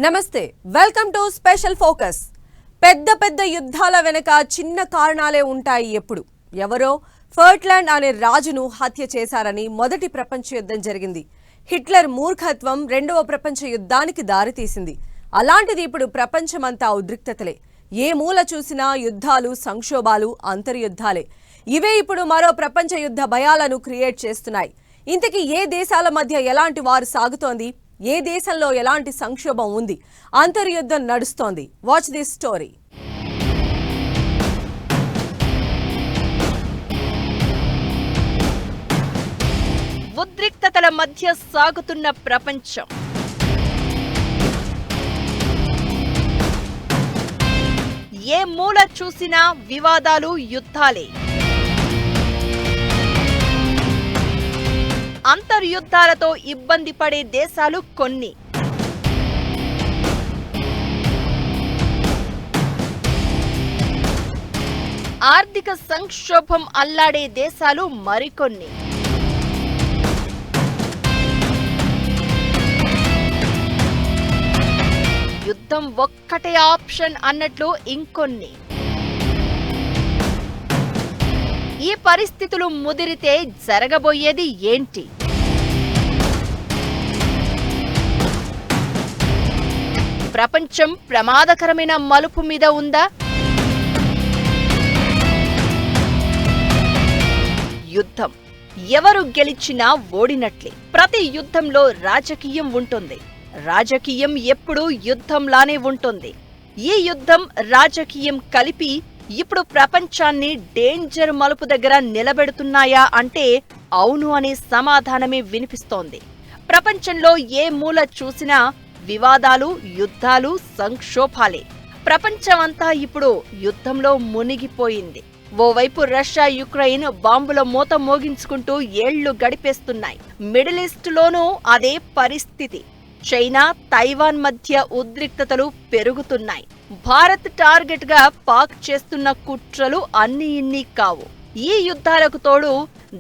నమస్తే welcome to special focus. పెద్ద యుద్ధాల వెనక చిన్న కారణాలే ఉంటాయి. ఎప్పుడు ఎవరో ఫర్ట్లాండ్ అనే రాజును హత్య చేశారని మొదటి ప్రపంచ యుద్ధం జరిగింది. హిట్లర్ మూర్ఖత్వం రెండవ ప్రపంచ యుద్ధానికి దారితీసింది. అలాంటిది ఇప్పుడు ప్రపంచమంతా ఉద్రిక్తతలే. ఏ మూల చూసినా యుద్ధాలు, సంక్షోభాలు, అంతర్యుద్ధాలే. ఇవే ఇప్పుడు మరో ప్రపంచ యుద్ధ భయాలను క్రియేట్ చేస్తున్నాయి. ఇంతకీ ఏ దేశాల మధ్య ఎలాంటి వారు సాగుతోంది? ఏ దేశంలో ఎలాంటి సంక్షోభం ఉంది? అంతర్యుద్ధం నడుస్తోంది. Watch this story. ఉద్రిక్తతల మధ్య సాగుతున్న ప్రపంచం. ఏ మూల చూసినా వివాదాలు, యుద్ధాలే. అంతర్యుద్ధాలతో ఇబ్బంది పడే దేశాలు కొన్ని. ఆర్థిక సంక్షోభం అల్లాడే దేశాలు మరికొన్ని. యుద్ధం ఒక్కటే ఆప్షన్ అన్నట్లు ఇంకొన్ని. ఈ పరిస్థితులు ముదిరితే జరగబోయేది ఏంటి? ప్రపంచం ప్రమాదకరమైన మలుపు మీద ఉందా? యుద్ధం ఎవరు గెలిచినా ఓడినట్లే. ప్రతి యుద్ధంలో రాజకీయం ఉంటుంది. రాజకీయం ఎప్పుడూ యుద్ధంలానే ఉంటుంది. ఈ యుద్ధం, రాజకీయం కలిపి ఇప్పుడు ప్రపంచాన్ని డేంజర్ మలుపు దగ్గర నిలబెడుతున్నాయా అంటే అవును అనే సమాధానమే వినిపిస్తోంది. ప్రపంచంలో ఏ మూల చూసినా వివాదాలు, యుద్ధాలు, సంక్షోభాలే. ప్రపంచమంతా ఇప్పుడు యుద్ధంలో మునిగిపోయింది. ఓవైపు రష్యా, యుక్రెయిన్ బాంబుల మూత మోగించుకుంటూ ఏళ్లు గడిపేస్తున్నాయి. మిడిల్ ఈస్ట్లోనూ అదే పరిస్థితి. చైనా, తైవాన్ మధ్య ఉద్రిక్తతలు పెరుగుతున్నాయి. భారత్ టార్గెట్ గా పాక్ చేస్తున్న కుట్రలు అన్ని ఇన్ని కావు. ఈ యుద్ధాలకు తోడు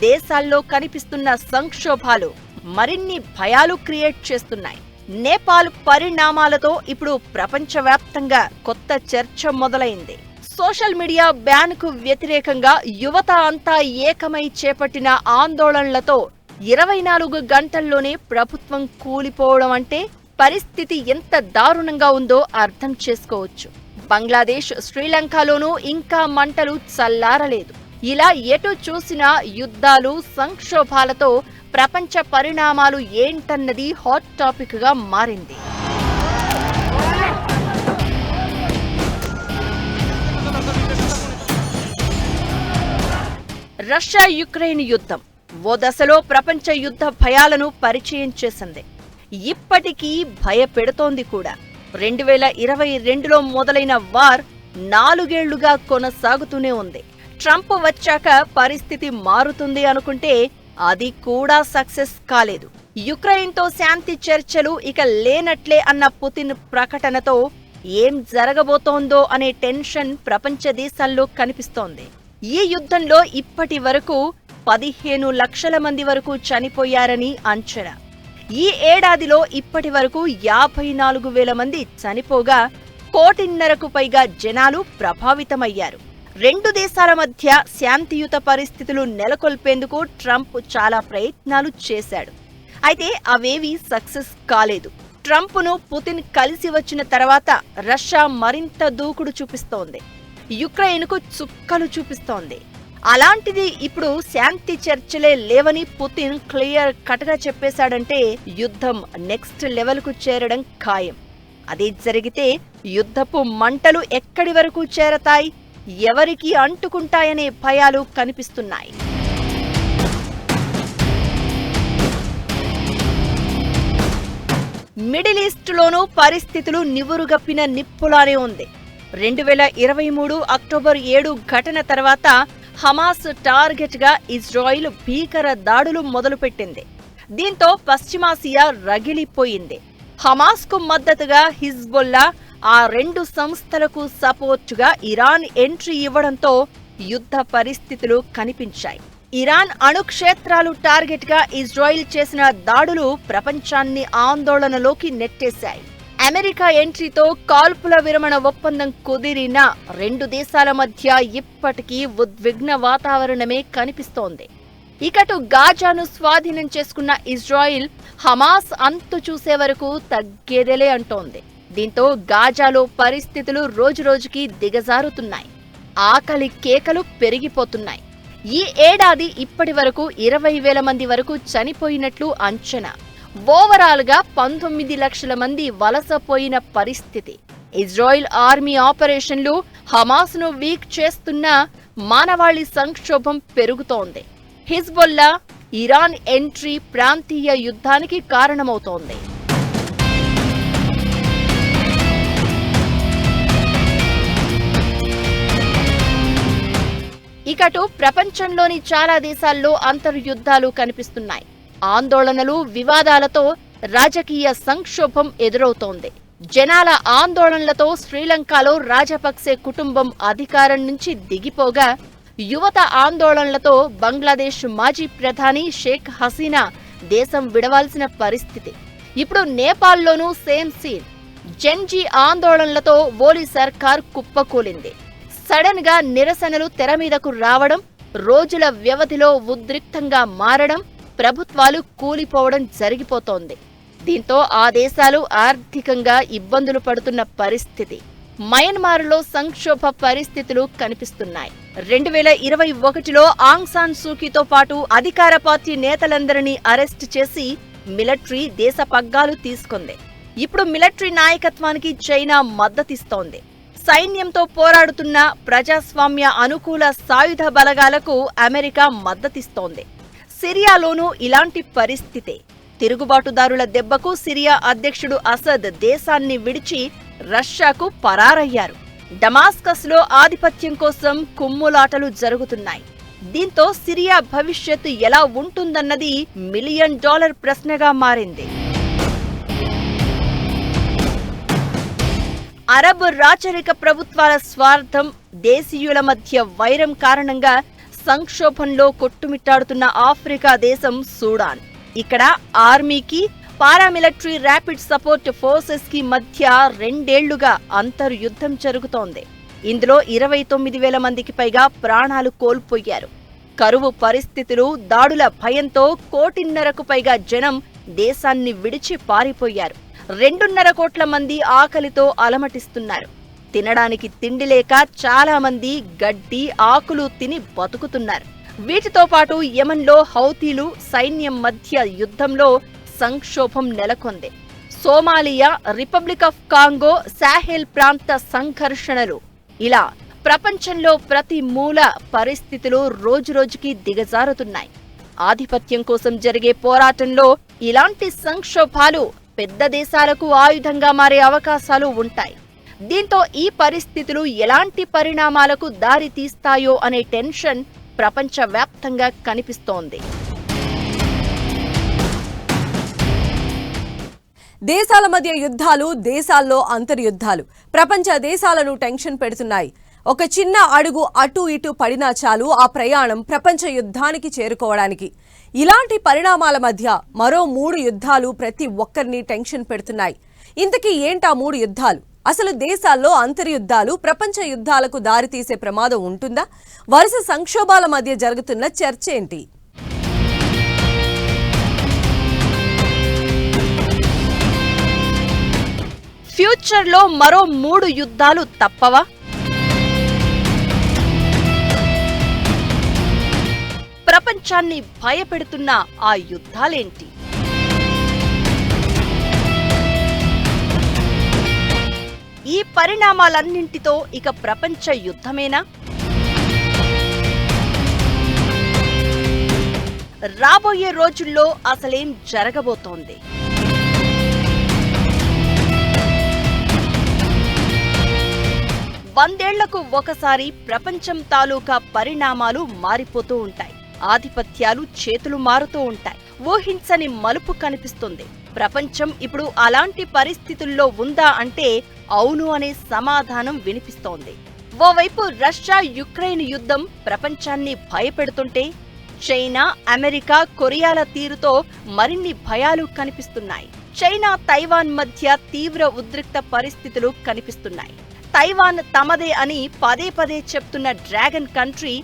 దేశాల్లో కనిపిస్తున్న సంక్షోభాలు మరిన్ని భయాలు క్రియేట్ చేస్తున్నాయి. నేపాల్ పరిణామాలతో ఇప్పుడు ప్రపంచవ్యాప్తంగా కొత్త చర్చ మొదలైంది. సోషల్ మీడియా బ్యాన్ కు వ్యతిరేకంగా యువత అంతా ఏకమై చేపట్టిన ఆందోళనలతో 24 గంటల్లోనే ప్రభుత్వం కూలిపోవడం అంటే పరిస్థితి ఎంత దారుణంగా ఉందో అర్థం చేసుకోవచ్చు. బంగ్లాదేశ్, శ్రీలంకలోనూ ఇంకా మంటలు చల్లారలేదు. ఇలా ఎటు చూసినా యుద్ధాలు, సంక్షోభాలతో ప్రపంచ పరిణామాలు ఏంటన్నది హాట్ టాపిక్ గా మారింది. రష్యా, యుక్రెయిన్ యుద్ధం ఓ దశలో ప్రపంచ యుద్ధ భయాలను పరిచయం చేసింది. ఇప్పటికీ భయపెడుతోంది కూడా. 2022లో మొదలైన వార్ 4 ఏళ్లుగా కొనసాగుతూనే ఉంది. ట్రంప్ వచ్చాక పరిస్థితి మారుతుంది అనుకుంటే అది కూడా సక్సెస్ కాలేదు. యుక్రెయిన్తో శాంతి చర్చలు ఇక లేనట్లే అన్న పుతిన్ ప్రకటనతో ఏం జరగబోతోందో అనే టెన్షన్ ప్రపంచ దేశాల్లో కనిపిస్తోంది. ఈ యుద్ధంలో ఇప్పటి వరకు 15 లక్షల మంది వరకు చనిపోయారని అంచనా. ఈ ఏడాదిలో ఇప్పటి వరకు 54,000 మంది చనిపోగా 1,500,000కు పైగా జనాలు ప్రభావితమయ్యారు. రెండు దేశాల మధ్య శాంతియుత పరిస్థితులు నెలకొల్పేందుకు ట్రంప్ చాలా ప్రయత్నాలు చేశాడు. అయితే అవేవీ సక్సెస్ కాలేదు. ట్రంప్ను పుతిన్ కలిసి వచ్చిన తర్వాత రష్యా మరింత దూకుడు చూపిస్తోంది. యుక్రెయిన్కు చుక్కలు చూపిస్తోంది. అలాంటిది ఇప్పుడు శాంతి చర్చలే లేవని పుతిన్ క్లియర్ కట్గా చెప్పేశాడంటే యుద్ధం నెక్స్ట్ లెవెల్కు చేరడం ఖాయం. అదే జరిగితే యుద్ధపు మంటలు ఎక్కడి వరకు చేరతాయి, ఎవరికి అంటుకుంటాయనే భయాలు కనిపిస్తున్నాయి. మిడిల్ ఈస్ట్లోనూ పరిస్థితులు నివురుగప్పిన నిప్పులానే ఉంది. 2023 అక్టోబర్ 7 ఘటన తర్వాత హమాస్ టార్గెట్ గా ఇజ్రాయిల్ భీకర దాడులు మొదలుపెట్టింది. దీంతో పశ్చిమాసియా రగిలిపోయింది. హమాస్ కు మద్దతుగా హిజ్బుల్లా, ఆ రెండు సంస్థలకు సపోర్టుగా ఇరాన్ ఎంట్రీ ఇవ్వడంతో యుద్ధ పరిస్థితులు కనిపించాయి. ఇరాన్ అణుక్షేత్రాలు టార్గెట్ గా ఇజ్రాయిల్ చేసిన దాడులు ప్రపంచాన్ని ఆందోళనలోకి నెట్టేశాయి. అమెరికా ఎంట్రీతో కాల్పుల విరమణ ఒప్పందం కుదిరిన రెండు దేశాల మధ్య ఇప్పటికీ ఉద్విగ్న వాతావరణమే కనిపిస్తోంది. ఇకటు గాజాను స్వాధీనం చేసుకున్న ఇజ్రాయిల్ హమాస్ అంతు చూసే వరకు తగ్గేదేలే అంటోంది. దీంతో గాజాలో పరిస్థితులు రోజురోజుకి దిగజారుతున్నాయి. ఆకలి కేకలు పెరిగిపోతున్నాయి. ఈ ఏడాది ఇప్పటి వరకు 20,000 మంది వరకు చనిపోయినట్లు అంచనా. ఓవరాల్ గా 19 లక్షల మంది వలసపోయిన పరిస్థితి. ఇజ్రాయిల్ ఆర్మీ ఆపరేషన్లు హమాస్ ను వీక్ చేస్తున్న మానవాళి సంక్షోభం పెరుగుతోంది. హిజ్బుల్లా, ఇరాన్ ఎంట్రీ ప్రాంతీయ యుద్ధానికి కారణమవుతోంది. ఇకటు ప్రపంచంలోని చాలా దేశాల్లో అంతర్యుద్ధాలు కనిపిస్తున్నాయి. ఆందోళనలు, వివాదాలతో రాజకీయ సంక్షోభం ఎదురవుతోంది. జనాల ఆందోళనలతో శ్రీలంకలో రాజపక్సే కుటుంబం అధికారం నుంచి దిగిపోగా, యువత ఆందోళనలతో బంగ్లాదేశ్ మాజీ ప్రధాని షేక్ హసీనా దేశం విడవాల్సిన పరిస్థితి. ఇప్పుడు నేపాల్లోనూ సేమ్ సీన్. జెన్జీ ఆందోళనలతో ఓలీ సర్కార్ కుప్పకూలింది. సడన్ గా నిరసనలు తెరమీదకు రావడం, రోజుల వ్యవధిలో ఉద్రిక్తంగా మారడం, ప్రభుత్వాలు కూలిపోవడం జరిగిపోతోంది. దీంతో ఆ దేశాలు ఆర్థికంగా ఇబ్బందులు పడుతున్న పరిస్థితి. మయన్మార్లో సంక్షోభ పరిస్థితులు కనిపిస్తున్నాయి. 2021లో ఆంగ్ సాన్ సూకీతో పాటు అధికార పార్టీ నేతలందరినీ అరెస్ట్ చేసి మిలిటరీ దేశ పగ్గాలు తీసుకుంది. ఇప్పుడు మిలిటరీ నాయకత్వానికి చైనా మద్దతిస్తోంది. సైన్యంతో పోరాడుతున్న ప్రజాస్వామ్య అనుకూల సాయుధ బలగాలకు అమెరికా మద్దతిస్తోంది. సిరియాలోనూ ఇలాంటి పరిస్థితే. తిరుగుబాటుదారుల దెబ్బకు సిరియా అధ్యక్షుడు అసద్ దేశాన్ని విడిచి రష్యాకు పరారయ్యారు. డమాస్కస్లో ఆధిపత్యం కోసం కుమ్ములాటలు జరుగుతున్నాయి. దీంతో సిరియా భవిష్యత్తు ఎలా ఉంటుందన్నది $1 మిలియన్ ప్రశ్నగా మారింది. అరబ్ రాచరిక ప్రభుత్వాల స్వార్థం, దేశీయుల మధ్య వైరం కారణంగా సంక్షోభంలో కొట్టుమిట్టాడుతున్న ఆఫ్రికా దేశం సూడాన్. ఇక్కడ ఆర్మీకి, పారామిలిటరీ ర్యాపిడ్ సపోర్ట్ ఫోర్సెస్ కి మధ్య 2 ఏళ్లుగా అంతర్యుద్ధం జరుగుతోంది. ఇందులో 29,000 మందికి పైగా ప్రాణాలు కోల్పోయారు. కరువు పరిస్థితులు, దాడుల భయంతో 1,50,00,000కు పైగా జనం దేశాన్ని విడిచి పారిపోయారు. 2.5 కోట్ల మంది ఆకలితో అలమటిస్తున్నారు. తినడానికి తిండి లేక చాలా మంది గడ్డి, ఆకులు తిని బతుకుతున్నారు. వీటితో పాటు యెమెన్లో హౌతీలు సైన్యం మధ్య యుద్ధంలో సంక్షోభం నెలకొంది. సోమాలియా, రిపబ్లిక్ ఆఫ్ కాంగో, సాహెల్ ప్రాంత సంఘర్షణలు, ఇలా ప్రపంచంలో ప్రతి మూల పరిస్థితులు రోజురోజుకి దిగజారుతున్నాయి. ఆధిపత్యం కోసం జరిగే పోరాటంలో ఇలాంటి సంక్షోభాలు పెద్ద దేశాలకు ఆయుధంగా మారే అవకాశాలు ఉంటాయి. దీంతో ఈ పరిస్థితులు ఎలాంటి పరిణామాలకు దారి తీస్తాయో అనే టెన్షన్ ప్రపంచవ్యాప్తంగా కనిపిస్తోంది. దేశాల మధ్య యుద్ధాలు, దేశాల్లో అంతర్యుద్ధాలు ప్రపంచ దేశాలను టెన్షన్ పెడుతున్నాయి. ఒక చిన్న అడుగు అటు ఇటు పడినా చాలు ఆ ప్రయాణం ప్రపంచ యుద్ధానికి చేరుకోవడానికి. ఇలాంటి పరిణామాల మధ్య మరో 3 యుద్ధాలు ప్రతి ఒక్కరిని టెన్షన్ పెడుతున్నాయి. ఇంతకీ ఏంటా 3 యుద్ధాలు? అసలు దేశాల్లో అంతర్యుద్ధాలు ప్రపంచ యుద్ధాలకు దారితీసే ప్రమాదం ఉంటుందా? వరుస సంక్షోభాల మధ్య జరుగుతున్న చర్చ ఏంటి? ఫ్యూచర్లో మరో 3 యుద్ధాలు తప్పవా? ప్రపంచాన్ని భయపెడుతున్న ఆ యుద్ధాలేంటి? ఈ పరిణామాలన్నింటితో ఇక ప్రపంచ యుద్ధమేనా? రాబోయే రోజుల్లో అసలేం జరగబోతోంది? వందేళ్లకు ఒకసారి ప్రపంచం తాలూకా పరిణామాలు మారిపోతూ ఉంటాయి. ఆధిపత్యాలు చేతులు మారుతూ ఉంటాయి. ఊహించని మలుపు కనిపిస్తుంది. ప్రపంచం ఇప్పుడు అలాంటి పరిస్థితుల్లో ఉందా అంటే అవును అనే సమాధానం వినిపిస్తోంది. ఓవైపు రష్యా యుక్రెయిన్ యుద్ధం ప్రపంచాన్ని భయపెడుతుంటే, చైనా, అమెరికా, కొరియాల తీరుతో మరిన్ని భయాలు కనిపిస్తున్నాయి. చైనా తైవాన్ మధ్య తీవ్ర ఉద్రిక్త పరిస్థితులు కనిపిస్తున్నాయి. తైవాన్ తమదే అని పదే పదే చెప్తున్న డ్రాగన్ కంట్రీ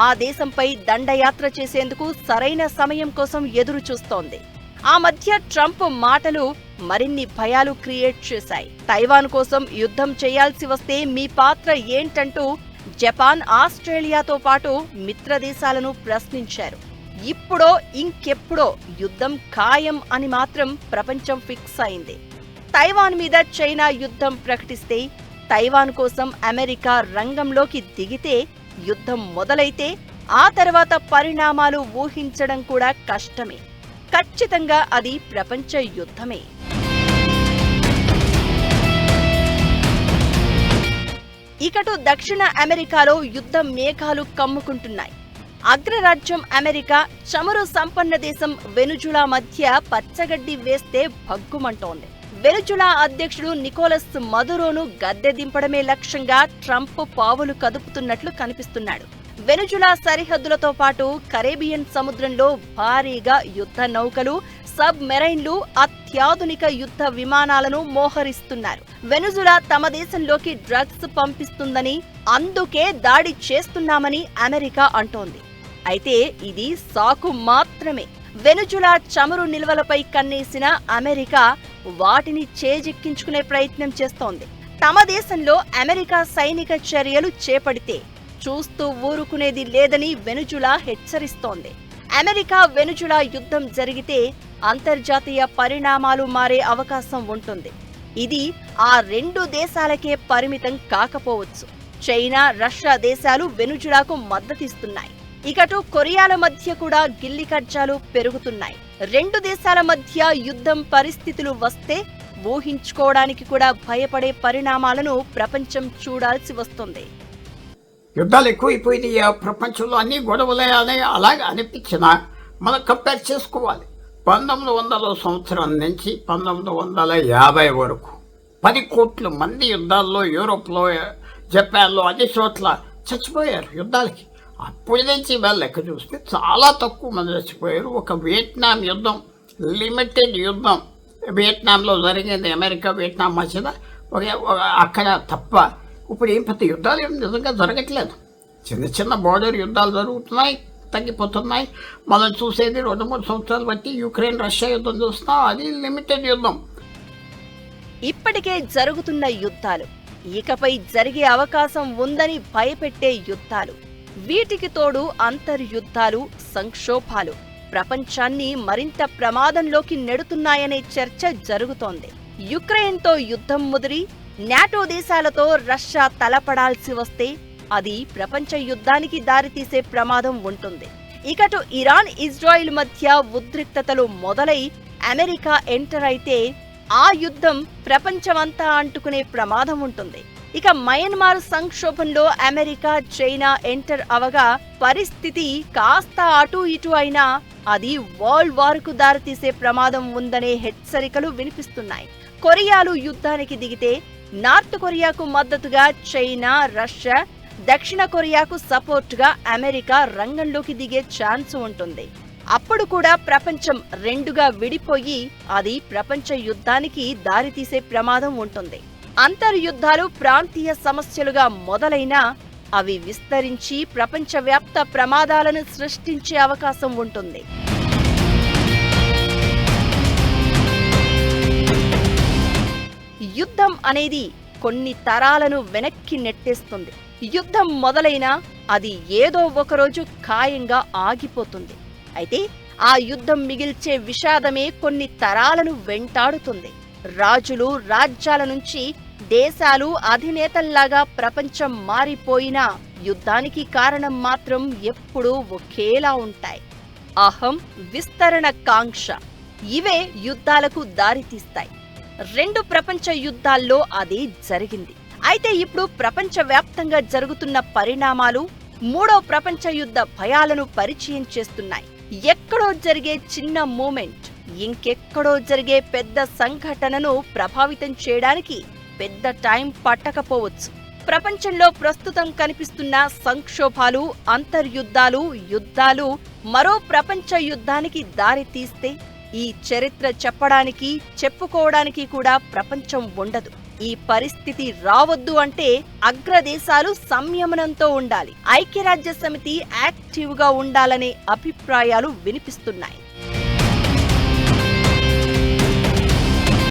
ఆ దేశంపై దండయాత్ర చేసేందుకు సరైన సమయం కోసం ఎదురు చూస్తోంది. ఆ మధ్య ట్రంప్ మాటలు మరిన్ని భయాలు క్రియేట్ చేశాయి. తైవాన్ కోసం యుద్ధం చేయాల్సి వస్తే మీ పాత్ర ఏంటంటూ జపాన్, ఆస్ట్రేలియాతో పాటు మిత్ర దేశాలను ప్రశ్నించారు. ఇప్పుడో ఇంకెప్పుడో యుద్ధం ఖాయం అని మాత్రం ప్రపంచం ఫిక్స్ అయింది. తైవాన్ మీద చైనా యుద్ధం ప్రకటిస్తే, తైవాన్ కోసం అమెరికా రంగంలోకి దిగితే, యుద్ధం మొదలైతే ఆ తర్వాత పరిణామాలు ఊహించడం కూడా కష్టమే. ఖచ్చితంగా అది ప్రపంచ యుద్ధమే. ఇకటు దక్షిణ అమెరికాలో యుద్ధ మేఘాలు కమ్ముకుంటున్నాయి. అగ్రరాజ్యం అమెరికా, చమురు సంపన్న దేశం వెనుజులా మధ్య పచ్చగడ్డి వేస్తే భగ్గుమంటోంది. వెనుజులా అధ్యక్షుడు నికోలస్ మదురోను గద్దె దింపడమే లక్ష్యంగా ట్రంప్ పావులు కదుపుతున్నట్లు కనిపిస్తున్నాడు. వెనుజులా సరిహద్దులతో పాటు కరేబియన్ సముద్రంలో భారీగా యుద్ధ నౌకలు, సబ్ మెరైన్లు, అత్యాధునిక యుద్ధ విమానాలను మోహరిస్తున్నారు. వెనుజులా తమ దేశంలోకి డ్రగ్స్ పంపిస్తుందని, అందుకే దాడి చేస్తున్నామని అమెరికా అంటోంది. అయితే ఇది సాకు మాత్రమే. వెనుజులా చమురు నిల్వలపై కన్నేసిన అమెరికా వాటిని చేజిక్కించుకునే ప్రయత్నం చేస్తోంది. తమ దేశంలో అమెరికా సైనిక చర్యలు చేపడితే చూస్తూ ఊరుకునేది లేదని వెనుజులా హెచ్చరిస్తోంది. అమెరికా వెనుజులా యుద్ధం జరిగితే అంతర్జాతీయ పరిణామాలు మారే అవకాశం ఉంటుంది. ఇది ఆ రెండు దేశాలకే పరిమితం కాకపోవచ్చు. చైనా, రష్యా దేశాలు వెనుజులాకు మద్దతిస్తున్నాయి. ఇకటు కొరియాల మధ్య కూడా గిల్లి కజ్జాలు పెరుగుతున్నాయి. రెండు దేశాల మధ్య యుద్ధం పరిస్థితులు వస్తే ఊహించుకోవడానికి కూడా భయపడే పరిణామాలను ప్రపంచం చూడాల్సి వస్తుంది. యుద్ధాలు ఎక్కువైపోయినాయి ప్రపంచంలో, అన్ని గొడవలే అని అలాగే అనిపించినా మనం కంపేర్ చేసుకోవాలి. 1900 సంవత్సరం నుంచి 1950 వరకు 10 కోట్ల మంది యుద్ధాల్లో యూరోప్లో, జపాన్లో అన్ని చోట్ల చచ్చిపోయారు యుద్ధాలకి. అప్పటి నుంచి వాళ్ళు లెక్క చూస్తే చాలా తక్కువ మంది చచ్చిపోయారు. ఒక వియట్నాం యుద్ధం, లిమిటెడ్ యుద్ధం వియట్నాంలో జరిగింది, అమెరికా వియట్నాం మధ్యన, అక్కడ తప్ప ఇప్పుడు ఏం పెద్ద యుద్ధాలు ఏం నిజంగా జరగట్లేదు. చిన్న చిన్న బోర్డర్ యుద్ధాలు జరుగుతున్నాయి, తగ్గిపోతున్నాయి. మనం చూసేది 2-3 సంవత్సరాలు బట్టి యుక్రెయిన్ రష్యా యుద్ధం చూస్తున్నాం, అది లిమిటెడ్ యుద్ధం. ఇప్పటికే జరుగుతున్న యుద్ధాలు, ఇకపై జరిగే అవకాశం ఉందని భయపెట్టే యుద్ధాలు, వీటికి తోడు అంతర్యుద్ధాలు, సంక్షోభాలు ప్రపంచాన్ని మరింత ప్రమాదంలోకి నెడుతున్నాయనే చర్చ జరుగుతోంది. యుక్రెయిన్తో యుద్ధం ముదిరి నాటో దేశాలతో రష్యా తలపడాల్సి వస్తే అది ప్రపంచ యుద్ధానికి దారితీసే ప్రమాదం ఉంటుంది. ఇకటు ఇరాన్, ఇజ్రాయిల్ మధ్య ఉద్రిక్తతలు మొదలై అమెరికా ఎంటర్ అయితే ఆ యుద్ధం ప్రపంచమంతా అంటుకునే ప్రమాదం ఉంటుంది. ఇక మయన్మార్ సంక్షోభంలో అమెరికా, చైనా ఎంటర్ అవగా పరిస్థితి కాస్త అటూ ఇటూ అయినా అది వరల్డ్ వార్కు దారితీసే ప్రమాదం ఉందనే హెచ్చరికలు వినిపిస్తున్నాయి. కొరియాలు యుద్ధానికి దిగితే నార్త్ కొరియాకు మద్దతుగా చైనా, రష్యా, దక్షిణ కొరియాకు సపోర్టుగా అమెరికా రంగంలోకి దిగే ఛాన్స్ ఉంటుంది. అప్పుడు కూడా ప్రపంచం రెండుగా విడిపోయి అది ప్రపంచ యుద్ధానికి దారితీసే ప్రమాదం ఉంటుంది. అంతర్యుద్ధాలు ప్రాంతీయ సమస్యలుగా మొదలైనా అవి విస్తరించి ప్రపంచవ్యాప్త ప్రమాదాలను సృష్టించే అవకాశం ఉంటుంది. యుద్ధం అనేది కొన్ని తరాలను వెనక్కి నెట్టేస్తుంది. యుద్ధం మొదలైనా అది ఏదో ఒకరోజు ఖాయంగా ఆగిపోతుంది. అయితే ఆ యుద్ధం మిగిల్చే విషాదమే కొన్ని తరాలను వెంటాడుతుంది. రాజులు, రాజ్యాల నుంచి దేశాలు, అధినేతల్లాగా ప్రపంచం మారిపోయినా యుద్ధానికి కారణం మాత్రం ఎప్పుడూ ఒకేలా ఉంటాయి. అహం, విస్తరణ కాంక్ష ఇవే యుద్ధాలకు దారితీస్తాయి. 2 ప్రపంచ యుద్ధాల్లో అది జరిగింది. అయితే ఇప్పుడు ప్రపంచవ్యాప్తంగా జరుగుతున్న పరిణామాలు 3వ ప్రపంచ యుద్ధ భయాలను పరిచయం చేస్తున్నాయి. ఎక్కడో జరిగే చిన్న మూమెంట్ ఇంకెక్కడో జరిగే పెద్ద సంఘటనను ప్రభావితం చేయడానికి పెద్ద టైం పట్టకపోవచ్చు. ప్రపంచంలో ప్రస్తుతం కనిపిస్తున్న సంక్షోభాలు, అంతర్యుద్ధాలు, యుద్ధాలు మరో ప్రపంచ యుద్ధానికి దారి తీస్తే ఈ చరిత్ర చెప్పడానికి చెప్పుకోవడానికి కూడా ప్రపంచం ఉండదు. ఈ పరిస్థితి రావద్దు అంటే అగ్రదేశాలు సంయమనంతో ఉండాలి. ఐక్యరాజ్య సమితి యాక్టివ్గా ఉండాలనే అభిప్రాయాలు వినిపిస్తున్నాయి.